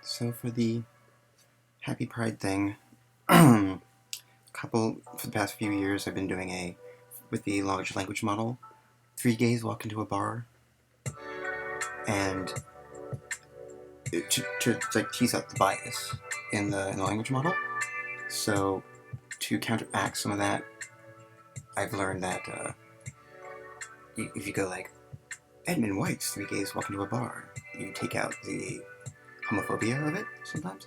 So for the Happy Pride thing, for the past few years, I've been doing with the large language model. 3 gays walk into a bar, and to like tease out the bias in the language model. So to counteract some of that, I've learned that if you go like Edmund White's 3 gays walk into a bar, you take out the homophobia of it sometimes.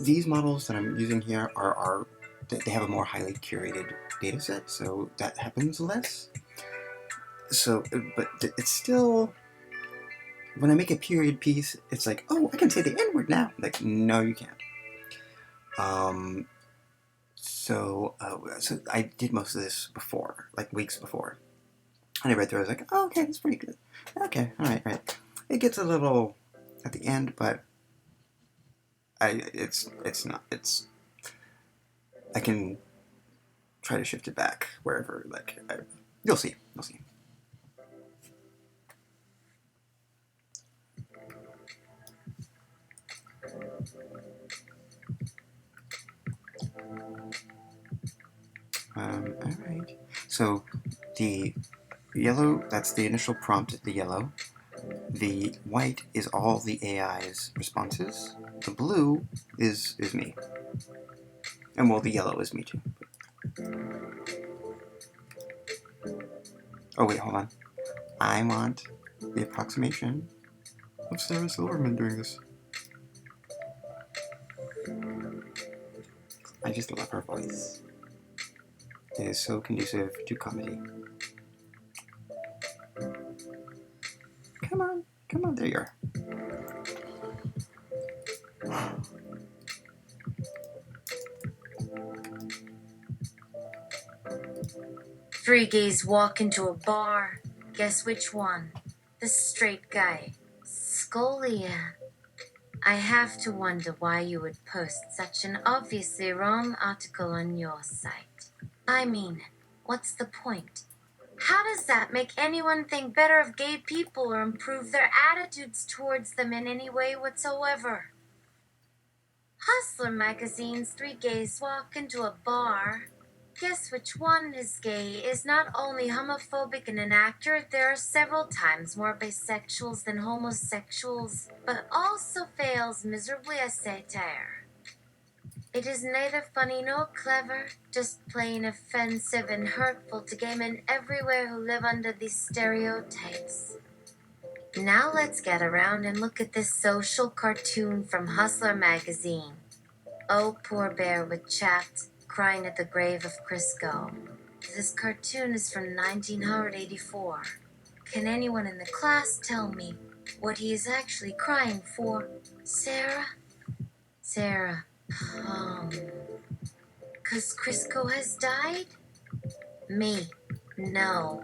These models that I'm using here are they have a more highly curated data set, so that happens less. So, but it's still, when I make a period piece, it's like, oh, I can say the N word now. Like, no, you can't. So I did most of this before, like weeks before. And I read through, I was like, oh, okay, that's pretty good. Okay, all right. It gets a little at the end, but it's not, I can try to shift it back wherever, you'll see. Alright. So the yellow, that's the initial prompt, the yellow. The white is all the AI's responses. The blue is me. And well, the yellow is me too. Oh wait, hold on. I want the approximation of Sarah Silverman doing this. I just love her voice. It is so conducive to comedy. Come on, there you are. Three gays walk into a bar. Guess which one? The straight guy. Scolia. I have to wonder why you would post such an obviously wrong article on your site. I mean, what's the point? How does that make anyone think better of gay people or improve their attitudes towards them in any way whatsoever? Hustler magazine's 3 gays walk into a bar. Guess which one is gay is not only homophobic and inaccurate, there are several times more bisexuals than homosexuals, but also fails miserably as satire. It is neither funny nor clever, just plain offensive and hurtful to gay men everywhere who live under these stereotypes. Now let's get around and look at this social cartoon from Hustler magazine. Oh, poor bear with Chapped, crying at the grave of Crisco. This cartoon is from 1984. Can anyone in the class tell me what he is actually crying for? Sarah? Sarah, 'cause Crisco has died? Me, no.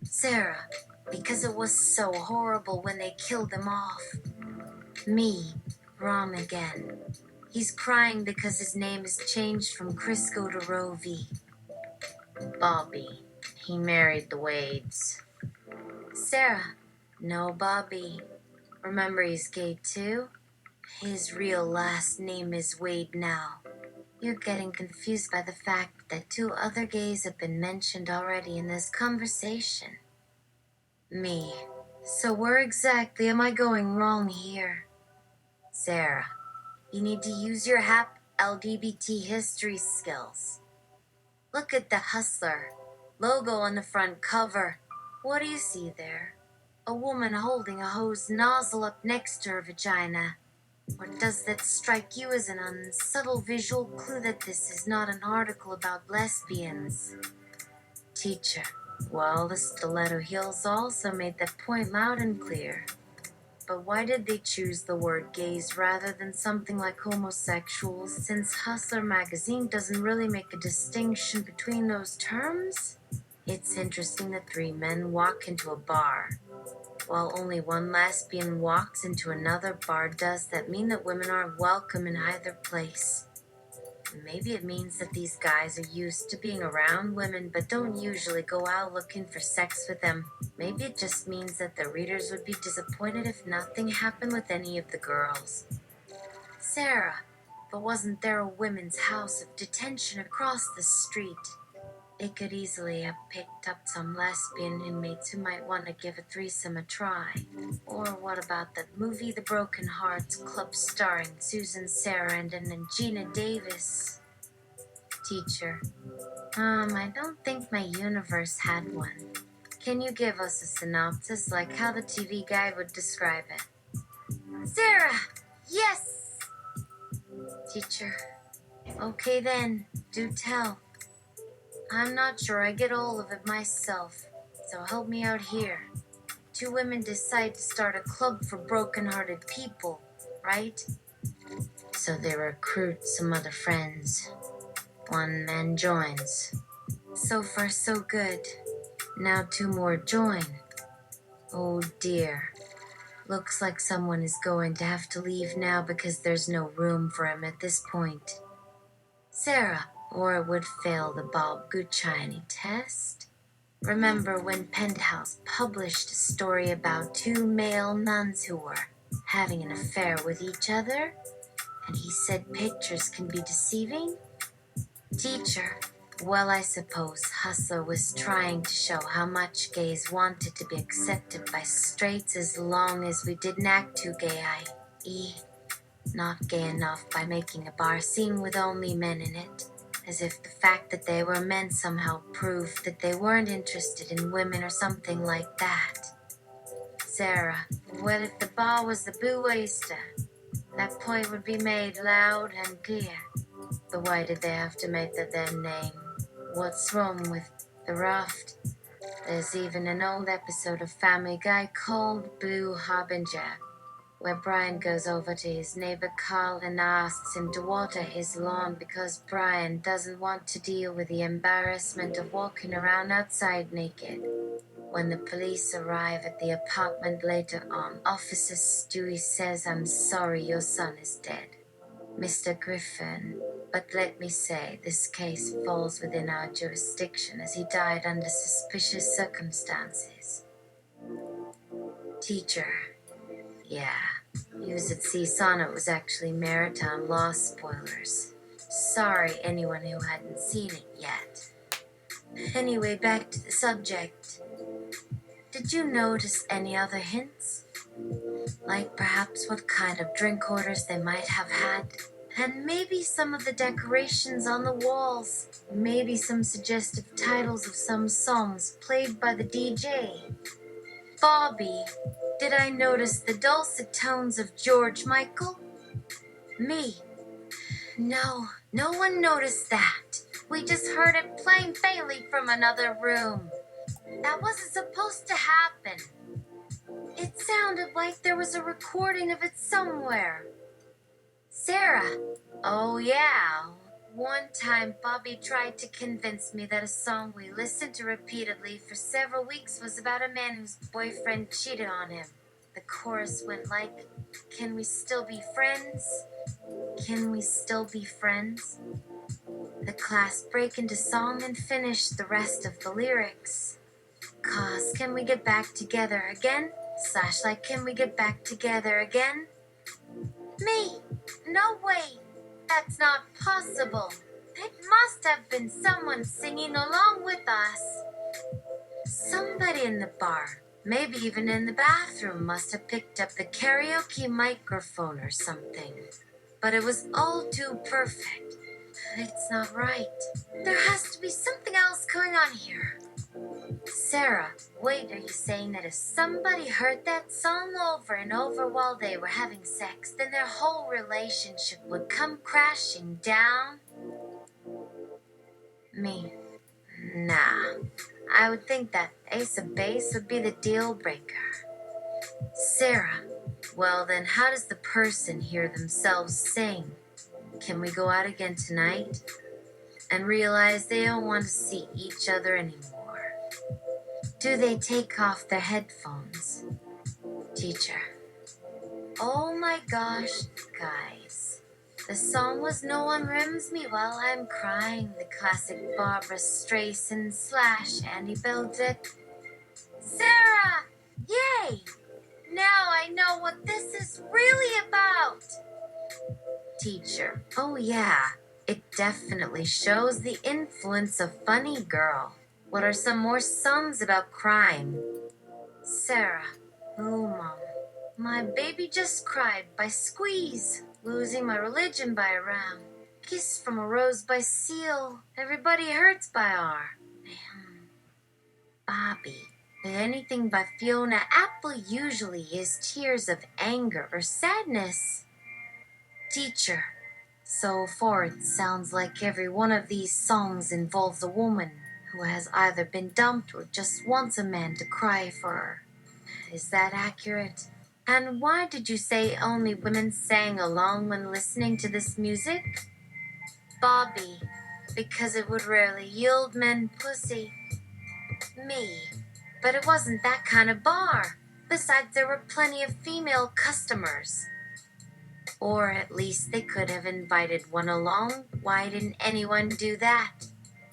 Sarah, because it was so horrible when they killed him off. Me, wrong again. He's crying because his name is changed from Crisco to Rovi. Bobby. He married the Wades. Sarah. No, Bobby. Remember, he's gay too? His real last name is Wade now. You're getting confused by the fact that 2 other gays have been mentioned already in this conversation. Me. So where exactly am I going wrong here? Sarah, you need to use your HAP LGBT history skills. Look at the Hustler logo on the front cover. What do you see there? A woman holding a hose nozzle up next to her vagina. Or does that strike you as an unsubtle visual clue that this is not an article about lesbians? Teacher, well, the stiletto heels also made that point loud and clear. But why did they choose the word gays rather than something like homosexuals, since Hustler magazine doesn't really make a distinction between those terms? It's interesting that 3 men walk into a bar, while only 1 lesbian walks into another bar. Does that mean that women aren't welcome in either place? Maybe it means that these guys are used to being around women but don't usually go out looking for sex with them. Maybe it just means that the readers would be disappointed if nothing happened with any of the girls. Sarah, but wasn't there a women's house of detention across the street? They could easily have picked up some lesbian inmates who might want to give a threesome a try. Or what about that movie The Broken Hearts Club starring Susan Sarandon and Gina Davis? Teacher, I don't think my universe had one. Can you give us a synopsis like how the TV guide would describe it? Sarah! Yes! Teacher, okay then, do tell. I'm not sure I get all of it myself, so help me out here. Two women decide to start a club for broken-hearted people, right? So they recruit some other friends. One man joins. So far, so good. Now two more join. Oh dear. Looks like someone is going to have to leave now because there's no room for him at this point. Sarah, or it would fail the Bob Guccione test. Remember when Penthouse published a story about two male nuns who were having an affair with each other? And he said pictures can be deceiving? Teacher, well, I suppose Hustler was trying to show how much gays wanted to be accepted by straights as long as we didn't act too gay, i.e., not gay enough by making a bar scene with only men in it. As if the fact that they were men somehow proved that they weren't interested in women or something like that. Sarah, well, if the bar was the Boo Oyster, that point would be made loud and clear. But why did they have to make that their name? What's wrong with the raft? There's even an old episode of Family Guy called Boo Harbinger, where Brian goes over to his neighbor Carl and asks him to water his lawn because Brian doesn't want to deal with the embarrassment of walking around outside naked. When the police arrive at the apartment later on, Officer Stewie says, "I'm sorry, your son is dead, Mr. Griffin. But let me say, this case falls within our jurisdiction as he died under suspicious circumstances." Teacher, yeah, News at Sea Sonnet was actually Maritime Law spoilers. Sorry anyone who hadn't seen it yet. Anyway, back to the subject. Did you notice any other hints? Like perhaps what kind of drink orders they might have had? And maybe some of the decorations on the walls. Maybe some suggestive titles of some songs played by the DJ. Bobby, did I notice the dulcet tones of George Michael? Me? No, no one noticed that. We just heard it playing faintly from another room. That wasn't supposed to happen. It sounded like there was a recording of it somewhere. Sarah. Oh, yeah. One time, Bobby tried to convince me that a song we listened to repeatedly for several weeks was about a man whose boyfriend cheated on him. The chorus went like, "Can we still be friends? Can we still be friends?" The class break into song and finished the rest of the lyrics. "'Cause can we get back together again? / like, can we get back together again?" Me? No way. That's not possible. It must have been someone singing along with us. Somebody in the bar, maybe even in the bathroom, must have picked up the karaoke microphone or something. But it was all too perfect. It's not right. There has to be something else going on here. Sarah, wait, are you saying that if somebody heard that song over and over while they were having sex, then their whole relationship would come crashing down? Me? Nah. I would think that Ace of Base would be the deal breaker. Sarah, well then how does the person hear themselves sing? Can we go out again tonight? And realize they don't want to see each other anymore. Do they take off their headphones? Teacher. Oh my gosh, guys. The song was "No One Rims Me While I'm Crying," the classic Barbara Streisand / Annie Beldick. Sarah! Yay! Now I know what this is really about. teacher. Oh yeah, it definitely shows the influence of Funny Girl. What are some more songs about crime? Sarah. Oh, Mom. My Baby Just Cried by Squeeze. Losing My Religion by Ram. Kiss from a Rose by Seal. Everybody Hurts by R. Bobby. Anything by Fiona Apple usually is tears of anger or sadness. Teacher. So far, it sounds like every one of these songs involves a woman who has either been dumped or just wants a man to cry for her. Is that accurate? And why did you say only women sang along when listening to this music? Bobby. Because it would rarely yield men pussy. Me. But it wasn't that kind of bar. Besides, there were plenty of female customers. Or at least they could have invited one along. Why didn't anyone do that?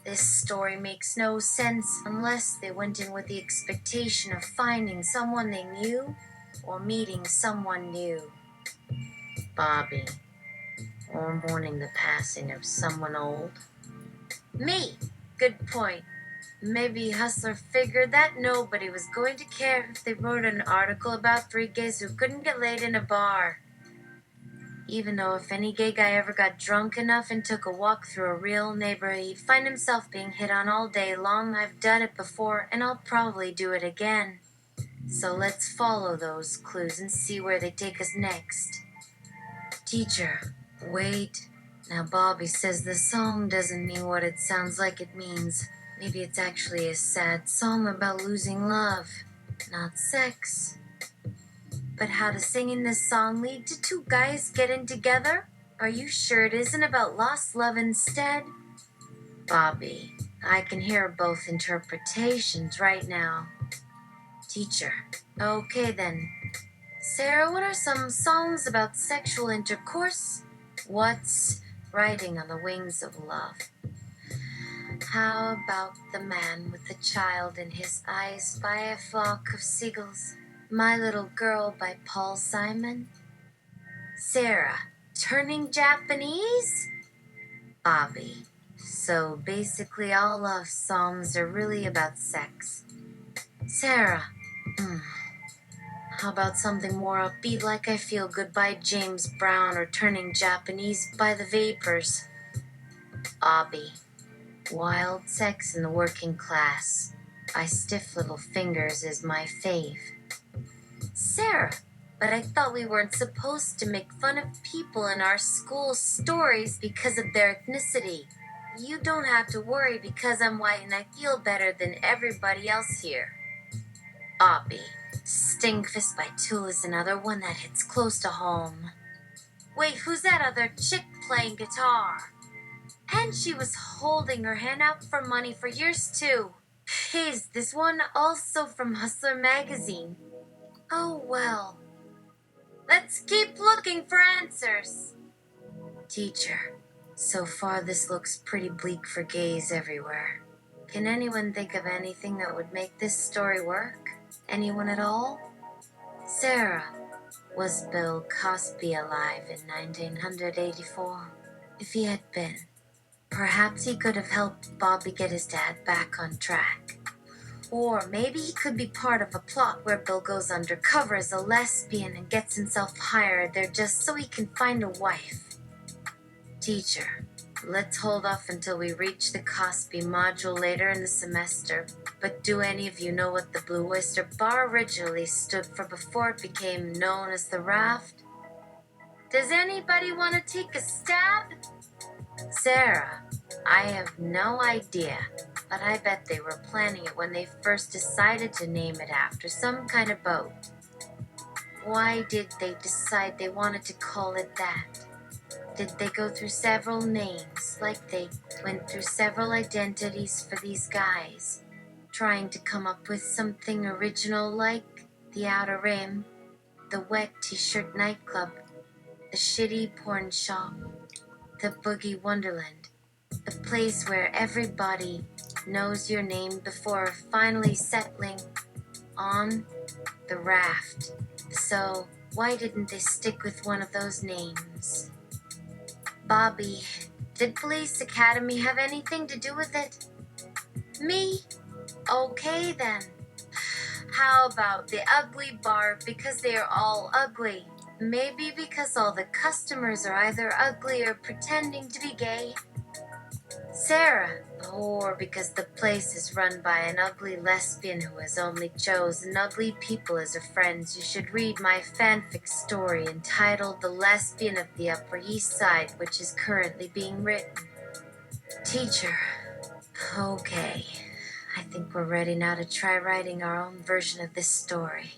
This story makes no sense unless they went in with the expectation of finding someone they knew or meeting someone new. Bobby. Or mourning the passing of someone old. Me. Good point. Maybe Hustler figured that nobody was going to care if they wrote an article about 3 gays who couldn't get laid in a bar. Even though if any gay guy ever got drunk enough and took a walk through a real neighborhood, he'd find himself being hit on all day long. I've done it before, and I'll probably do it again. So let's follow those clues and see where they take us next. Teacher, wait. Now Bobby says the song doesn't mean what it sounds like it means. Maybe it's actually a sad song about losing love, not sex. But how does singing this song lead to 2 guys getting together? Are you sure it isn't about lost love instead? Bobby, I can hear both interpretations right now. Teacher, okay then. Sarah, what are some songs about sexual intercourse? What's Riding on the Wings of Love? How about The Man with the Child in His Eyes by a Flock of Seagulls? My Little Girl by Paul Simon? Sarah, Turning Japanese? Bobby, so basically all love songs are really about sex. Sarah, how about something more upbeat like I Feel Good by James Brown or Turning Japanese by The Vapors? Bobby, Wild Sex in the Working Class by Stiff Little Fingers is my fave. Sarah, but I thought we weren't supposed to make fun of people in our school stories because of their ethnicity. You don't have to worry because I'm white and I feel better than everybody else here. Bobby, Stingfist by Tool is another one that hits close to home. Wait, who's that other chick playing guitar? And she was holding her hand out for money for years too. Is this one also from Hustler magazine? Oh well. Let's keep looking for answers. Teacher, so far this looks pretty bleak for gays everywhere. Can anyone think of anything that would make this story work? Anyone at all? Sarah, was Bill Cosby alive in 1984? If he had been, perhaps he could have helped Bobby get his dad back on track. Or maybe he could be part of a plot where Bill goes undercover as a lesbian and gets himself hired there just so he can find a wife. Teacher, let's hold off until we reach the Cosby module later in the semester. But do any of you know what the Blue Oyster Bar originally stood for before it became known as the Raft? Does anybody want to take a stab? Sarah, I have no idea, but I bet they were planning it when they first decided to name it after some kind of boat. Why did they decide they wanted to call it that? Did they go through several names, like they went through several identities for these guys, trying to come up with something original like the Outer Rim, the Wet T-shirt nightclub, the shitty porn shop, the Boogie Wonderland, the place where everybody knows your name before finally settling on the Raft. So why didn't they stick with one of those names? Bobby, did Police Academy have anything to do with it? Me? Okay then. How about the ugly bar because they are all ugly? Maybe because all the customers are either ugly or pretending to be gay? Sarah, or because the place is run by an ugly lesbian who has only chosen ugly people as her friends. You should read my fanfic story entitled The Lesbian of the Upper East Side, which is currently being written. Teacher, okay, I think we're ready now to try writing our own version of this story.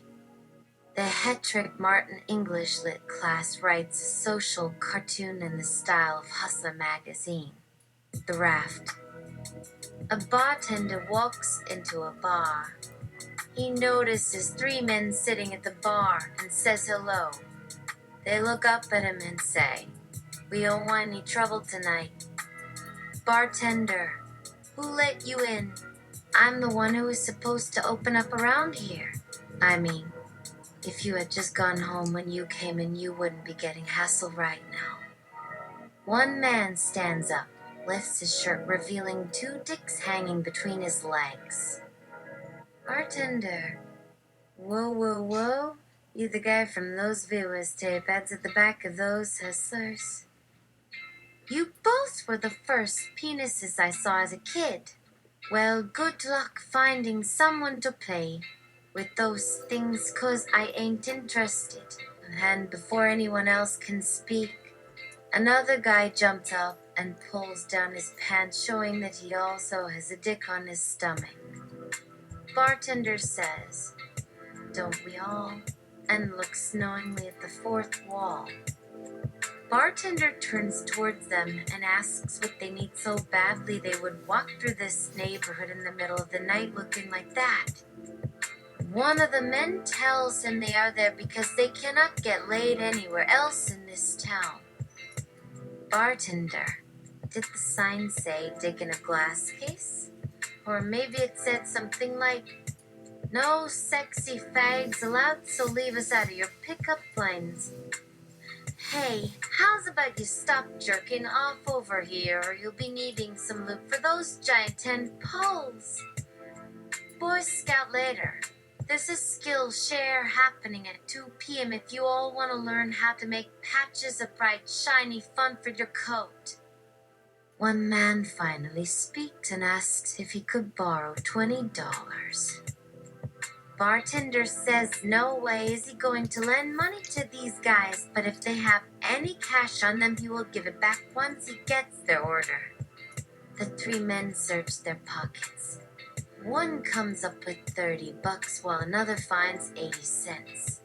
The Hetrick Martin English Lit class writes a social cartoon in the style of Hustler magazine. The Raft. A bartender walks into a bar. He notices 3 men sitting at the bar and says hello. They look up at him and say, "We don't want any trouble tonight." Bartender, who let you in? I'm the one who is supposed to open up around here. I mean, if you had just gone home when you came in, you wouldn't be getting hassled right now. One man stands up, lifts his shirt, revealing 2 dicks hanging between his legs. Bartender. Whoa, whoa, whoa. You the guy from those viewers tape ads at the back of those hustlers? You both were the first penises I saw as a kid. Well, good luck finding someone to play with those things, 'cause I ain't interested. And before anyone else can speak, another guy jumps up and pulls down his pants, showing that he also has a dick on his stomach. Bartender says, "Don't we all?" and looks knowingly at the 4th wall. Bartender turns towards them and asks what they need so badly they would walk through this neighborhood in the middle of the night looking like that. One of the men tells him they are there because they cannot get laid anywhere else in this town. Bartender, did the sign say dick in a glass case? Or maybe it said something like, "No sexy fags allowed, so leave us out of your pickup lines." Hey, how's about you stop jerking off over here, or you'll be needing some lube for those giant 10 poles. Boy Scout later. There's a skill share happening at 2 p.m. if you all want to learn how to make patches of bright, shiny fun for your coat. One man finally speaks and asks if he could borrow $20. Bartender says no way is he going to lend money to these guys, but if they have any cash on them, he will give it back once he gets their order. The 3 men search their pockets. One comes up with $30 while another finds 80 cents.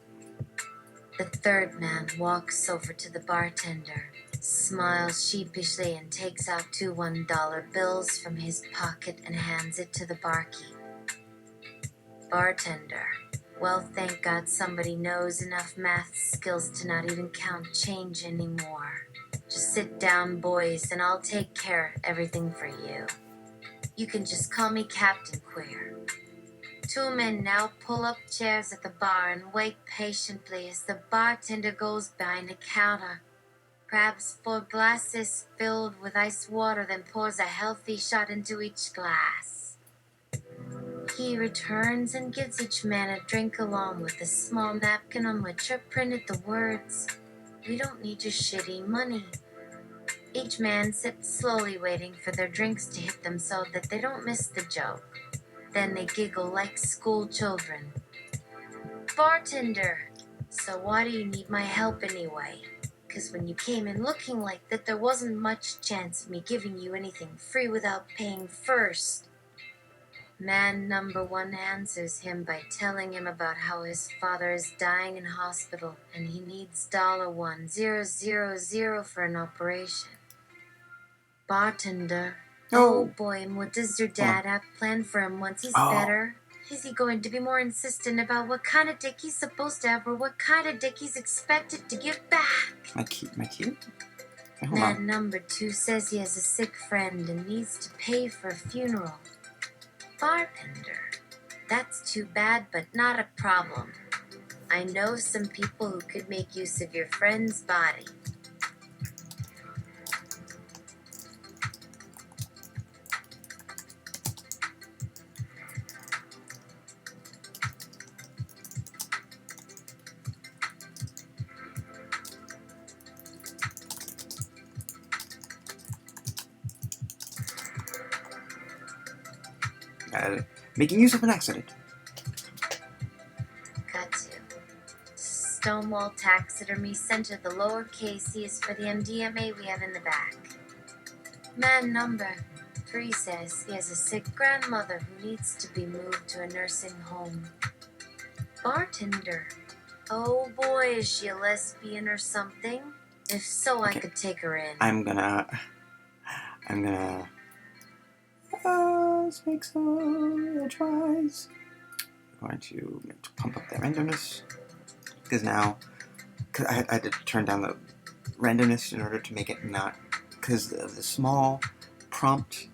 The 3rd man walks over to the bartender, smiles sheepishly, and takes out 2 $1 bills from his pocket and hands it to the barkeep. Bartender. Well, thank God somebody knows enough math skills to not even count change anymore. Just sit down, boys, and I'll take care of everything for you. You can just call me Captain Queer. 2 men now pull up chairs at the bar and wait patiently as the bartender goes behind the counter, grabs 4 glasses filled with ice water, then pours a healthy shot into each glass. He returns and gives each man a drink along with a small napkin on which are printed the words, "We don't need your shitty money." Each man sips slowly, waiting for their drinks to hit them so that they don't miss the joke. Then they giggle like school children. Bartender, so why do you need my help anyway? 'Cause when you came in looking like that, there wasn't much chance of me giving you anything free without paying first. Man number 1 answers him by telling him about how his father is dying in hospital and he needs $1,000 for an operation. Bartender. Oh boy, and what does your dad have planned for him once he's better? Is he going to be more insistent about what kind of dick he's supposed to have or what kind of dick he's expected to give back? My cue? Hold Man on. number 2 says he has a sick friend and needs to pay for a funeral. Bartender. That's too bad, but not a problem. I know some people who could make use of your friend's body. making use of an accident. Got to. Stonewall Taxidermy Center, the lowercase C is for the MDMA we have in the back. Man number 3 says he has a sick grandmother who needs to be moved to a nursing home. Bartender. Oh boy, is she a lesbian or something? If so, I could take her in. I'm gonna let's make some tries. I'm going to pump up the randomness. Because now, I had to turn down the randomness in order to make it not, because of the small prompt,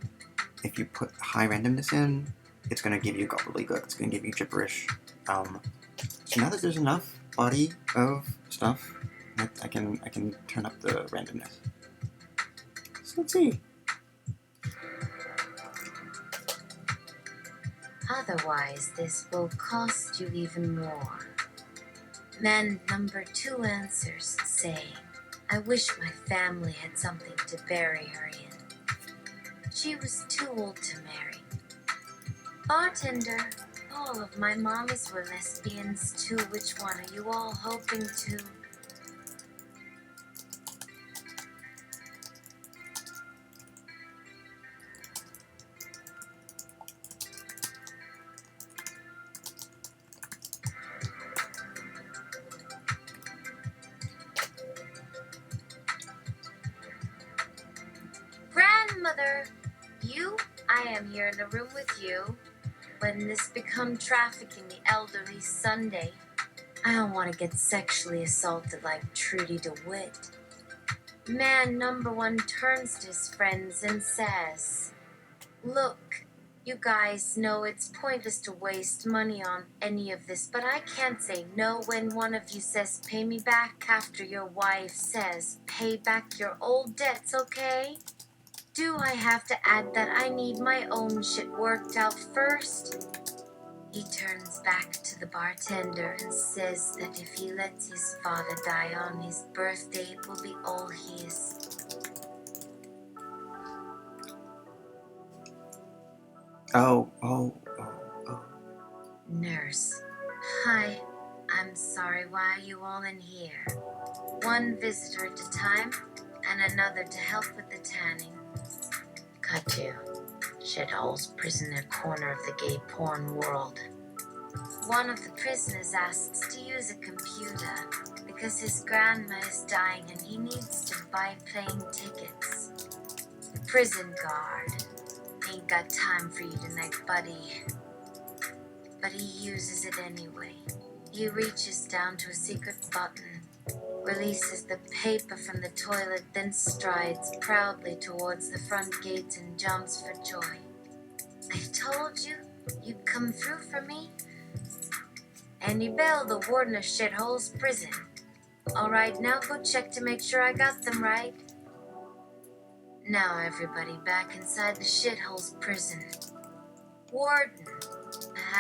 if you put high randomness in, it's going to give you gobbledygook, it's going to give you gibberish. So now that there's enough body of stuff, I can turn up the randomness. So let's see. Otherwise, this will cost you even more. Man number 2 answers, saying, I wish my family had something to bury her in. She was too old to marry. Bartender, all of my mommies were lesbians too. Which one are you all hoping to? Grandmother, I am here in a room with you. When this become trafficking the elderly Sunday, I don't want to get sexually assaulted like Trudy DeWitt. Man number 1 turns to his friends and says, look, you guys know it's pointless to waste money on any of this, but I can't say no when one of you says pay me back after your wife says pay back your old debts, okay? Do I have to add that I need my own shit worked out first? He turns back to the bartender and says that if he lets his father die on his birthday, it will be all his. Oh. Nurse. Hi, I'm sorry, why are you all in here? One visitor at a time, and another to help with the tanning. Cut you. Shitholes prisoner corner of the gay porn world. One of the prisoners asks to use a computer because his grandma is dying and he needs to buy plane tickets. The prison guard. Ain't got time for you tonight, buddy. But he uses it anyway. He reaches down to a secret button, releases the paper from the toilet, then strides proudly towards the front gates and jumps for joy. I told you, you'd come through for me. Andy Bell, the warden of Shithole's prison. All right, now go check to make sure I got them right. Now everybody back inside the Shithole's prison. Warden.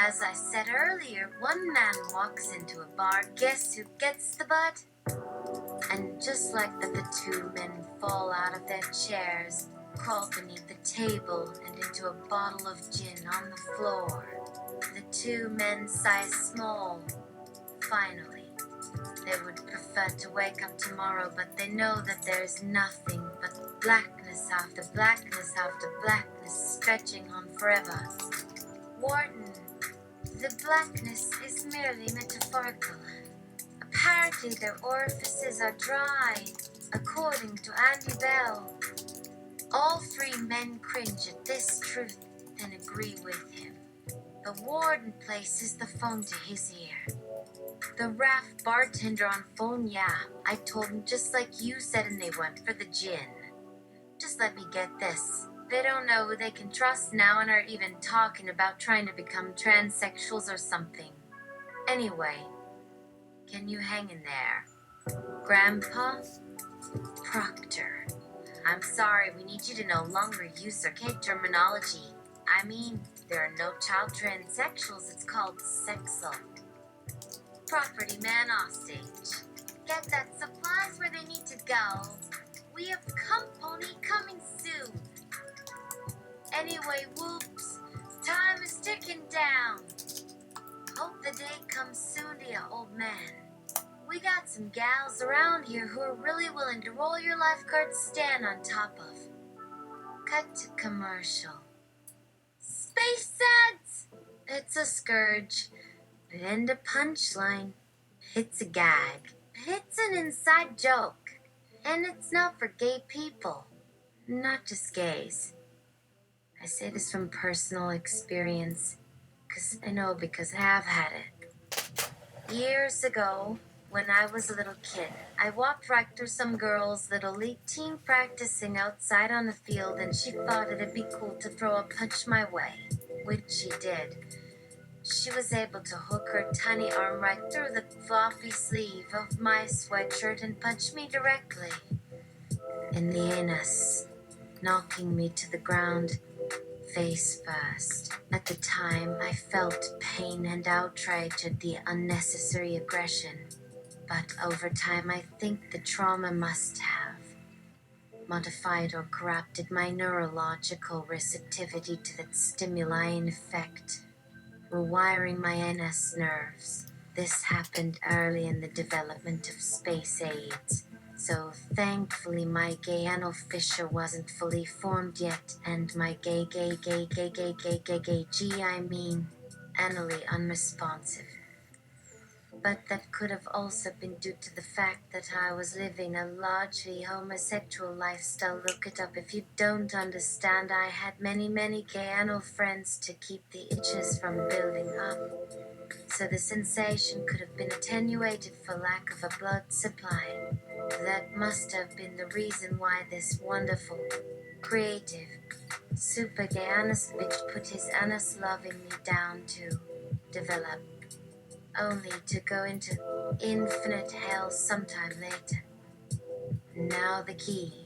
As I said earlier, one man walks into a bar, guess who gets the butt? And just like that, the 2 men fall out of their chairs, crawl beneath the table and into a bottle of gin on the floor. The 2 men sigh small. Finally, they would prefer to wake up tomorrow, but they know that there is nothing but blackness after blackness after blackness stretching on forever. Warden, the blackness is merely metaphorical. Apparently their orifices are dry, according to Andy Bell. All 3 men cringe at this truth, then agree with him. The warden places the phone to his ear. The raft bartender on phone, yeah, I told him just like you said, and they went for the gin. Just let me get this. They don't know who they can trust now and are even talking about trying to become transsexuals or something. Anyway, can you hang in there? Grandpa? Proctor. I'm sorry, we need you to no longer use archaic terminology. I mean, there are no child transsexuals, it's called sexual. Property man offstage. Get that supplies where they need to go. We have company coming soon. Anyway, whoops. Time is ticking down. Hope the day comes soon to you, old man. We got some gals around here who are really willing to roll your lifeguard stand on top of. Cut to commercial. Space ads! It's a scourge. But end of punchline. It's a gag. It's an inside joke. And it's not for gay people. Not just gays. I say this from personal experience. Because I have had it. Years ago, when I was a little kid, I walked right through some girl's little league team practicing outside on the field, and she thought it'd be cool to throw a punch my way, which she did. She was able to hook her tiny arm right through the floppy sleeve of my sweatshirt and punch me directly in the anus, knocking me to the ground face first. At the time, I felt pain and outrage at the unnecessary aggression. But over time, I think the trauma must have modified or corrupted my neurological receptivity to that stimuli in effect, rewiring my NS nerves. This happened early in the development of space AIDS, so thankfully my gay anal fissure wasn't fully formed yet, and my anally unresponsive. But that could have also been due to the fact that I was living a largely homosexual lifestyle. Look it up if you don't understand. I had many gay anal friends to keep the itches from building up. So the sensation could have been attenuated for lack of a blood supply. That must have been the reason why this wonderful, creative, super gay anus bitch put his anus loving me down to develop, only to go into infinite hell sometime later. Now the key.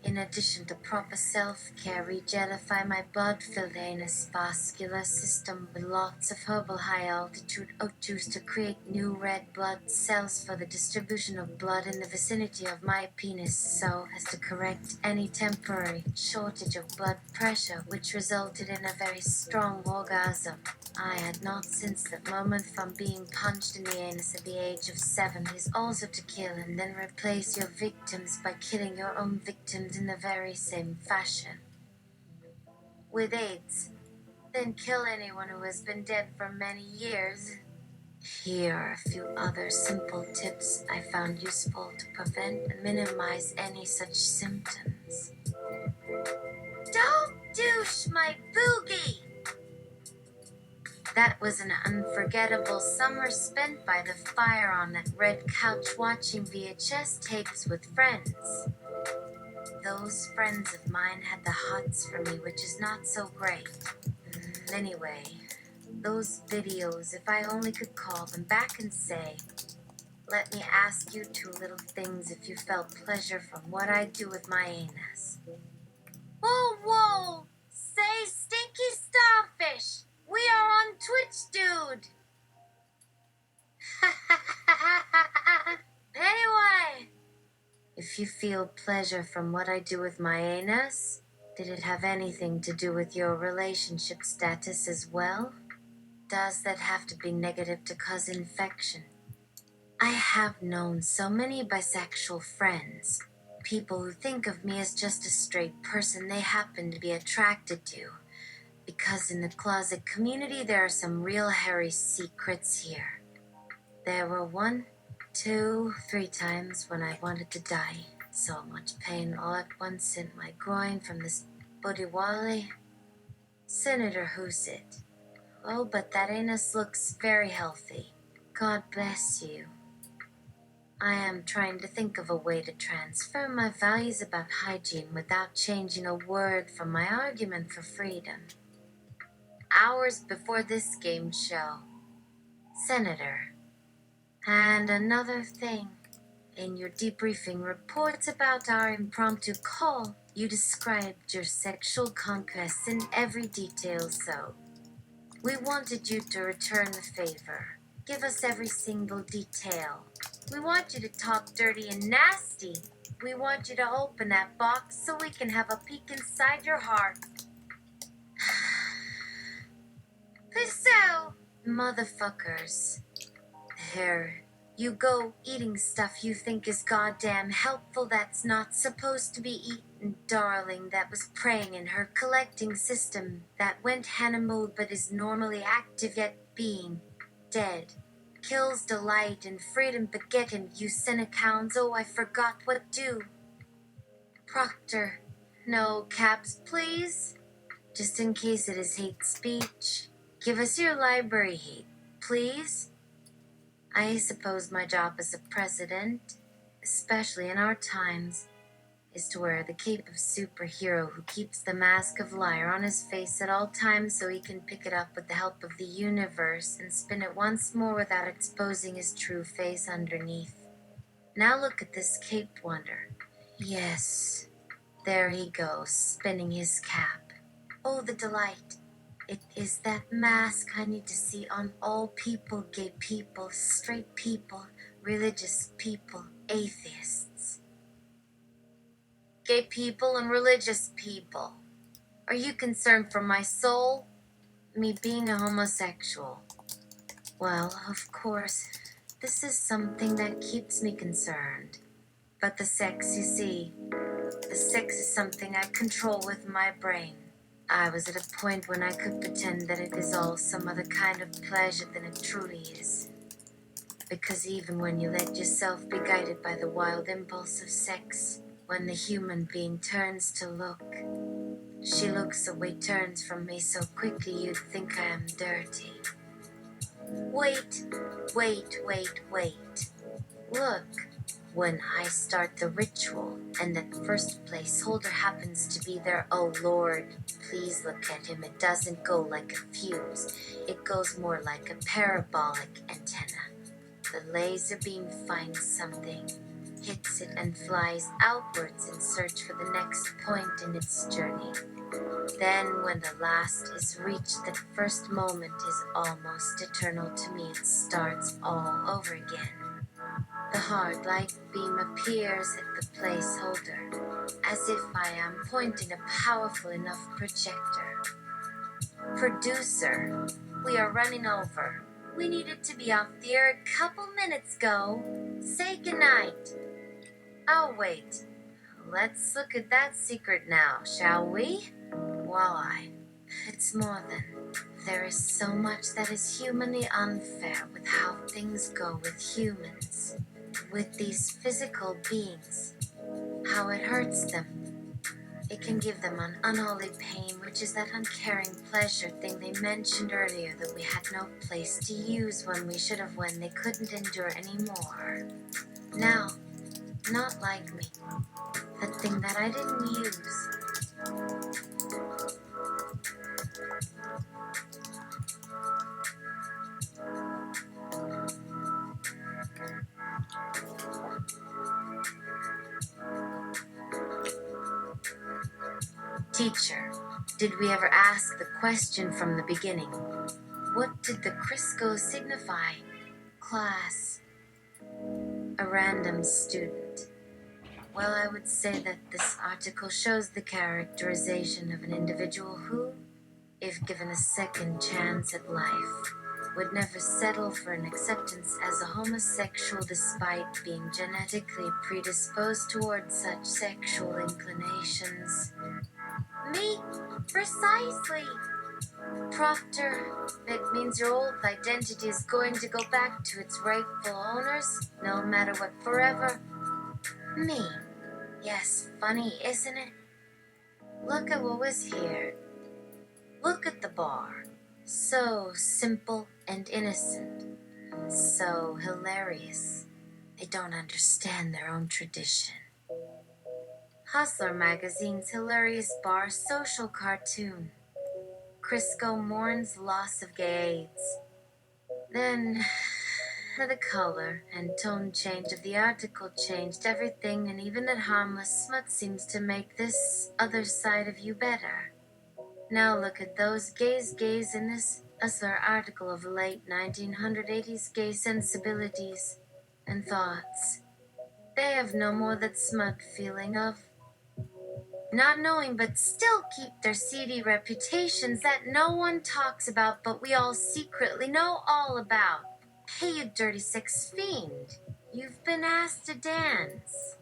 In addition to proper self-care, regelify my blood-filled anus vascular system with lots of herbal high-altitude oat juice to create new red blood cells for the distribution of blood in the vicinity of my penis, so as to correct any temporary shortage of blood pressure, which resulted in a very strong orgasm. I had not since that moment from being punched in the anus at the age of 7 is also to kill and then replace your victims by killing your own victims in the very same fashion. With AIDS, then kill anyone who has been dead for many years. Here are a few other simple tips I found useful to prevent and minimize any such symptoms. Don't douche my boogie! That was an unforgettable summer spent by the fire on that red couch watching VHS tapes with friends. Those friends of mine had the hots for me, which is not so great. Anyway, those videos, if I only could call them back and say, let me ask you 2 little things if you felt pleasure from what I do with my anus. Whoa! Say stinky starfish! We are on Twitch, dude! Anyway, if you feel pleasure from what I do with my anus, did it have anything to do with your relationship status as well? Does that have to be negative to cause infection? I have known so many bisexual friends, people who think of me as just a straight person they happen to be attracted to. Because in the closet community, there are some real hairy secrets here. There were 1, 2, 3 times when I wanted to die. So much pain all at once in my groin from this Buddy Wally. Senator, who's it? Oh, but that anus looks very healthy. God bless you. I am trying to think of a way to transfer my values about hygiene without changing a word from my argument for freedom. Hours before this game show, Senator. And another thing, in your debriefing reports about our impromptu call, you described your sexual conquests in every detail, so we wanted you to return the favor. Give us every single detail. We want you to talk dirty and nasty. We want you to open that box so we can have a peek inside your heart. So, motherfuckers. There. You go eating stuff you think is goddamn helpful that's not supposed to be eaten, darling, that was preying in her collecting system that went Hannah mode but is normally active yet being dead. Kills delight and freedom beget him, you Senecans. Oh, I forgot what do. Proctor. No caps, please. Just in case it is hate speech. Give us your library hate, please. I suppose my job as a president, especially in our times, is to wear the cape of superhero who keeps the mask of liar on his face at all times so he can pick it up with the help of the universe and spin it once more without exposing his true face underneath. Now look at this caped wonder. Yes, there he goes, spinning his cap. Oh, the delight. It is that mask I need to see on all people, gay people, straight people, religious people, atheists. Gay people and religious people. Are you concerned for my soul? Me being a homosexual. Well, of course, this is something that keeps me concerned. But the sex, you see, the sex is something I control with my brain. I was at a point when I could pretend that it is all some other kind of pleasure than it truly is. Because even when you let yourself be guided by the wild impulse of sex, when the human being turns to look, she looks away, turns from me so quickly you'd think I am dirty. Wait. Look. When I start the ritual, and that first placeholder happens to be there, oh Lord, please look at him. It doesn't go like a fuse. It goes more like a parabolic antenna. The laser beam finds something, hits it, and flies outwards in search for the next point in its journey. Then, when the last is reached, that first moment is almost eternal to me. It starts all over again. The hard light beam appears at the placeholder, as if I am pointing a powerful enough projector. Producer, we are running over. We needed to be off the air a couple minutes ago. Say goodnight. Oh, wait. Let's look at that secret now, shall we? Why? It's more than. There is so much that is humanly unfair with how things go with humans. With these physical beings, how it hurts them. It can give them an unholy pain, which is that uncaring pleasure thing they mentioned earlier that we had no place to use when we should have, when they couldn't endure anymore. Now, not like me, the thing that I didn't use. Teacher, did we ever ask the question from the beginning? What did the Crisco signify? Class. A random student. Well, I would say that this article shows the characterization of an individual who, if given a second chance at life, would never settle for an acceptance as a homosexual despite being genetically predisposed towards such sexual inclinations. Me? Precisely. Proctor, it means your old identity is going to go back to its rightful owners, no matter what, forever. Me? Yes, funny, isn't it? Look at what was here. Look at the bar. So simple and innocent. So hilarious. They don't understand their own tradition. Hustler Magazine's hilarious bar social cartoon. Crisco mourns loss of gay AIDS. Then, the color and tone change of the article changed everything, and even that harmless smut seems to make this other side of you better. Now look at those gays in this Hustler article of late 1980s gay sensibilities and thoughts. They have no more that smut feeling of not knowing but still keep their seedy reputations that no one talks about but we all secretly know all about. Hey, you dirty sex fiend. You've been asked to dance.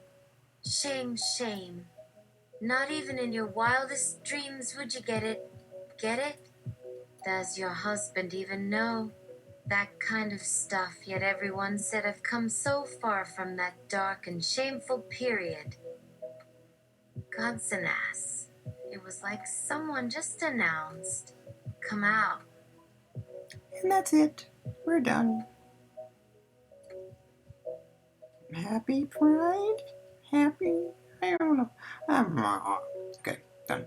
Shame, shame. Not even in your wildest dreams would you get it. Get it? Does your husband even know? That kind of stuff, yet everyone said I've come so far from that dark and shameful period. God's an ass. It was like someone just announced, come out. And that's it. We're done. Happy Pride? Happy? I don't know. Okay, done.